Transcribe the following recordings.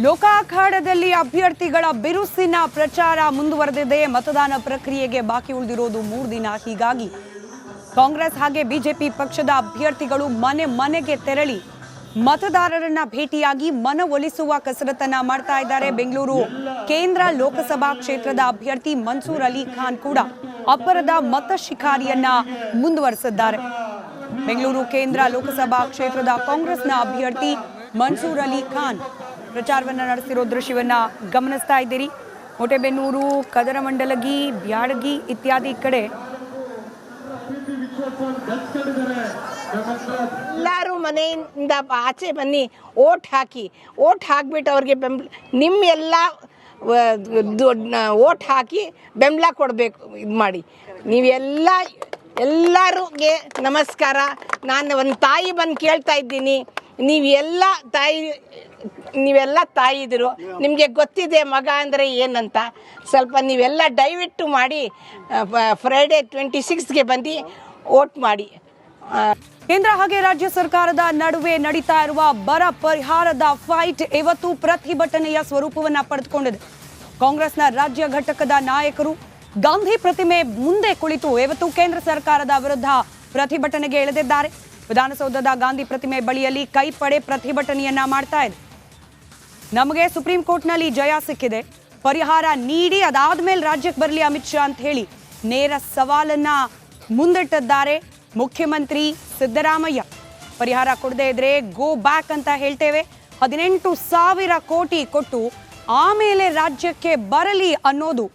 ಲೋಕಾಖಾಡದಲ್ಲಿ ಅಭ್ಯರ್ಥಿಗಳ ಬಿರುಸಿನ ಪ್ರಚಾರ ಮುಂದುವರೆದಿದೆ. ಮತದಾನ ಪ್ರಕ್ರಿಯೆಗೆ ಬಾಕಿ ಉಳಿದಿರೋದು 3 ದಿನ. ಹೀಗಾಗಿ ಕಾಂಗ್ರೆಸ್ ಹಾಗೆ ಬಿಜೆಪಿ ಪಕ್ಷದ ಅಭ್ಯರ್ಥಿಗಳು ಮನೆ ಮನೆಗೆ ತೆರಳಿ ಮತದಾರರನ್ನ ಭೇಟಿಯಾಗಿ ಮನವೊಲಿಸುವ ಕಸರತ್ತನ್ನ ಮಾಡ್ತಾ ಇದ್ದಾರೆ. ಬೆಂಗಳೂರು ಕೇಂದ್ರ ಲೋಕಸಭಾ ಕ್ಷೇತ್ರದ ಅಭ್ಯರ್ಥಿ ಮನ್ಸೂರ್ ಅಲಿ ಖಾನ್ ಕೂಡ ಅಬ್ಬರದ ಮತ ಶಿಕಾರಿಯನ್ನ ಮುಂದುವರೆಸಿದ್ದಾರೆ. ಬೆಂಗಳೂರು ಕೇಂದ್ರ ಲೋಕಸಭಾ ಕ್ಷೇತ್ರದ ಕಾಂಗ್ರೆಸ್ನ ಅಭ್ಯರ್ಥಿ ಮನ್ಸೂರ್ ಅಲಿ ಖಾನ್ ಪ್ರಚಾರವನ್ನ ನಡೆಸಿರೋ ದೃಶ್ಯವನ್ನ ಗಮನಿಸ್ತಾ ಇದ್ದೀರಿ. ಕೋಟೆಬೆನ್ನೂರು, ಕದರಮಂಡಲಗಿ, ಬ್ಯಾಡಗಿ ಇತ್ಯಾದಿ ಕಡೆ ಎಲ್ಲರೂ ಮನೆಯಿಂದ ಆಚೆ ಬನ್ನಿ, ಓಟ್ ಹಾಕಿಬಿಟ್ಟು ಅವ್ರಿಗೆ ಬೆಂಬಲ, ನಿಮ್ಮೆಲ್ಲ ಓಟ್ ಹಾಕಿ ಬೆಂಬಲ ಕೊಡಬೇಕು. ಇದು ಮಾಡಿ, ಎಲ್ಲರಿಗೆ ನಮಸ್ಕಾರ. ನಾನು ಒಂದು ತಾಯಿ ಬಂದು ಕೇಳ್ತಾ ಇದ್ದೀನಿ, ನೀವೆಲ್ಲ ತಾಯಿದಿರು, ನಿಮಗೆ ಗೊತ್ತಿದೆ ಮಗ ಅಂದರೆ ಏನಂತ. ಸ್ವಲ್ಪ ನೀವೆಲ್ಲ ದಯವಿಟ್ಟು ಮಾಡಿ ಫ್ರೈಡೇ 26ಗೆ ಬಂದು ವೋಟ್ ಮಾಡಿ. ಕೇಂದ್ರ ಹಾಗೆ ರಾಜ್ಯ ಸರ್ಕಾರದ ನಡುವೆ ನಡೀತಾ ಇರುವ ಬರ ಪರಿಹಾರದ ಫೈಟ್ ಇವತ್ತು ಪ್ರತಿಭಟನೆಯ ಸ್ವರೂಪವನ್ನ ಪಡೆದುಕೊಂಡಿದೆ. ಕಾಂಗ್ರೆಸ್ನ ರಾಜ್ಯ ಘಟಕದ ನಾಯಕರು ಗಾಂಧಿ ಪ್ರತಿಮೆ ಮುಂದೆ ಕುಳಿತು ಇವತ್ತು ಕೇಂದ್ರ ಸರ್ಕಾರದ ವಿರುದ್ಧ ಪ್ರತಿಭಟನೆಗೆ ಇಳಿದಿದ್ದಾರೆ. ವಿಧಾನಸೌಧದ ಗಾಂಧಿ ಪ್ರತಿಮೆ ಬಳಿಯಲ್ಲಿ ಕೈಪಡೆ ಪ್ರತಿಭಟನೆಯನ್ನ ಮಾಡ್ತಾ ಇದೆ. ನಮಗೆ ಸುಪ್ರೀಂ ಕೋರ್ಟ್ನಲ್ಲಿ ಜಯ ಸಿಕ್ಕಿದೆ, ಪರಿಹಾರ ನೀಡಿ, ಅದಾದ್ಮೇಲೆ ರಾಜ್ಯಕ್ಕೆ ಬರಲಿ ಅಮಿತ್ ಶಾ ಅಂತ ಹೇಳಿ ನೇರ ಸವಾಲನ್ನ ಮುಂದಿಟ್ಟಿದ್ದಾರೆ ಮುಖ್ಯಮಂತ್ರಿ ಸಿದ್ದರಾಮಯ್ಯ. ಪರಿಹಾರ ಕೊಡದೇ ಇದ್ರೆ ಗೋ ಬ್ಯಾಕ್ ಅಂತ ಹೇಳ್ತೇವೆ, 18,000 ಕೋಟಿ ಕೊಟ್ಟು ಆಮೇಲೆ ರಾಜ್ಯಕ್ಕೆ ಬರಲಿ ಅನ್ನೋದು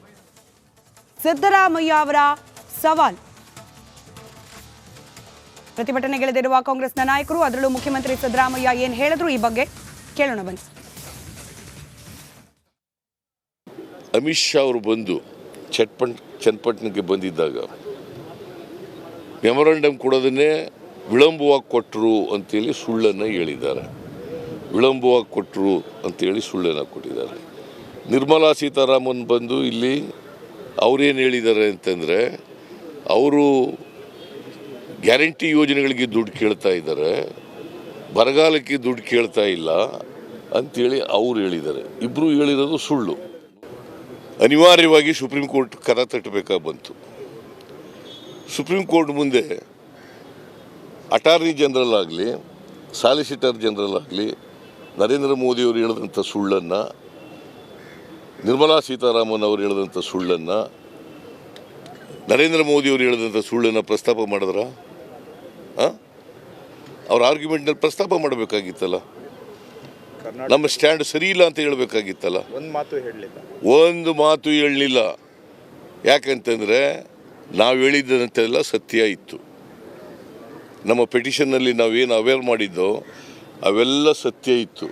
ಸಿದ್ದರಾಮಯ್ಯ ಅವರ ಸವಾಲು. ಪ್ರತಿಭಟನೆಗಿಳಿದಿರುವ ಕಾಂಗ್ರೆಸ್ನ ನಾಯಕರು, ಅದರಲ್ಲೂ ಮುಖ್ಯಮಂತ್ರಿ ಸಿದ್ದರಾಮಯ್ಯ ಏನ್ ಹೇಳಿದ್ರು ಈ ಬಗ್ಗೆ ಕೇಳೋಣ ಬನ್ನಿ. ಅಮಿತ್ ಶಾ ಅವರು ಬಂದು ಚನ್ನಪಟ್ಟಣಕ್ಕೆ ಬಂದಿದ್ದಾಗ ಮೆಮೊರಂಡಮ್ ಕೊಡೋದನ್ನೇ ವಿಳಂಬವಾಗಿ ಕೊಟ್ಟರು ಅಂತೇಳಿ ಸುಳ್ಳನ್ನು ಹೇಳಿದ್ದಾರೆ. ವಿಳಂಬವಾಗಿ ಕೊಟ್ಟರು ಅಂತೇಳಿ ಸುಳ್ಳನ್ನು ಕೊಟ್ಟಿದ್ದಾರೆ. ನಿರ್ಮಲಾ ಸೀತಾರಾಮನ್ ಬಂದು ಇಲ್ಲಿ ಅವರೇನು ಹೇಳಿದ್ದಾರೆ ಅಂತಂದರೆ, ಅವರು ಗ್ಯಾರಂಟಿ ಯೋಜನೆಗಳಿಗೆ ದುಡ್ಡು ಕೇಳ್ತಾ ಇದ್ದಾರೆ, ಬರಗಾಲಕ್ಕೆ ದುಡ್ಡು ಕೇಳ್ತಾ ಇಲ್ಲ ಅಂಥೇಳಿ ಅವ್ರು ಹೇಳಿದ್ದಾರೆ. ಇಬ್ಬರು ಹೇಳಿರೋದು ಸುಳ್ಳು. ಅನಿವಾರ್ಯವಾಗಿ ಸುಪ್ರೀಂ ಕೋರ್ಟ್ ಕರ ತಟ್ಟಬೇಕಾಗಿ ಬಂತು. ಸುಪ್ರೀಂ ಕೋರ್ಟ್ ಮುಂದೆ ಅಟಾರ್ನಿ ಜನರಲ್ ಆಗಲಿ, ಸಾಲಿಸಿಟರ್ ಜನರಲ್ ಆಗಲಿ ನರೇಂದ್ರ ಮೋದಿಯವರು ಹೇಳಿದಂಥ ಸುಳ್ಳನ್ನು, ನಿರ್ಮಲಾ ಸೀತಾರಾಮನ್ ಅವರು ಹೇಳಿದಂಥ ಸುಳ್ಳನ್ನು, ನರೇಂದ್ರ ಮೋದಿಯವರು ಹೇಳಿದಂಥ ಸುಳ್ಳನ್ನು ಪ್ರಸ್ತಾಪ ಮಾಡಿದ್ರ? ಅವ್ರ ಆರ್ಗ್ಯುಮೆಂಟ್ನಲ್ಲಿ ಪ್ರಸ್ತಾಪ ಮಾಡಬೇಕಾಗಿತ್ತಲ್ಲ. ನಮ್ಮ ಸ್ಟ್ಯಾಂಡ್ ಸರಿ ಇಲ್ಲ ಅಂತ ಹೇಳಬೇಕಾಗಿತ್ತಲ್ಲ. ಒಂದು ಮಾತು ಹೇಳಲಿಲ್ಲ. ಯಾಕಂತಂದರೆ ನಾವು ಹೇಳಿದ್ದಂತೆಲ್ಲ ಸತ್ಯ ಇತ್ತು. ನಮ್ಮ ಪೆಟಿಷನ್ನಲ್ಲಿ ನಾವೇನು ಅವೇರ್ ಮಾಡಿದ್ದೋ ಅವೆಲ್ಲ ಸತ್ಯ ಇತ್ತು.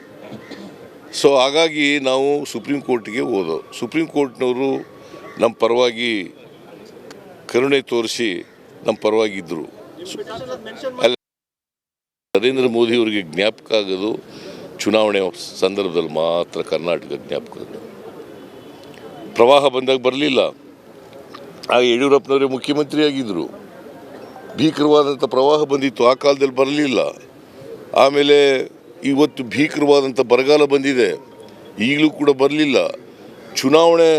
ಸೊ ಹಾಗಾಗಿ ನಾವು ಸುಪ್ರೀಂ ಕೋರ್ಟ್ಗೆ ಹೋದೋ. ಸುಪ್ರೀಂ ಕೋರ್ಟ್ನವರು ನಮ್ಮ ಪರವಾಗಿ ಕರುಣೆ ತೋರಿಸಿ ನಮ್ಮ ಪರವಾಗಿದ್ದರು. ನರೇಂದ್ರ ಮೋದಿಯವರಿಗೆ ಜ್ಞಾಪಕ ಆಗೋದು ಚುನಾವಣೆ ಸಂದರ್ಭದಲ್ಲಿ ಮಾತ್ರ. ಕರ್ನಾಟಕ ಜ್ಞಾಪಕ ಪ್ರವಾಹ ಬಂದಾಗ ಬರಲಿಲ್ಲ. ಆಗ ಯಡಿಯೂರಪ್ಪನವರೇ ಮುಖ್ಯಮಂತ್ರಿ ಆಗಿದ್ದರು. ಭೀಕರವಾದಂಥ ಪ್ರವಾಹ ಬಂದಿತ್ತು, ಆ ಕಾಲದಲ್ಲಿ ಬರಲಿಲ್ಲ. ಆಮೇಲೆ ಇವತ್ತು ಭೀಕರವಾದಂಥ ಬರಗಾಲ ಬಂದಿದೆ, ಈಗಲೂ ಕೂಡ ಬರಲಿಲ್ಲ. ಚುನಾವಣೆ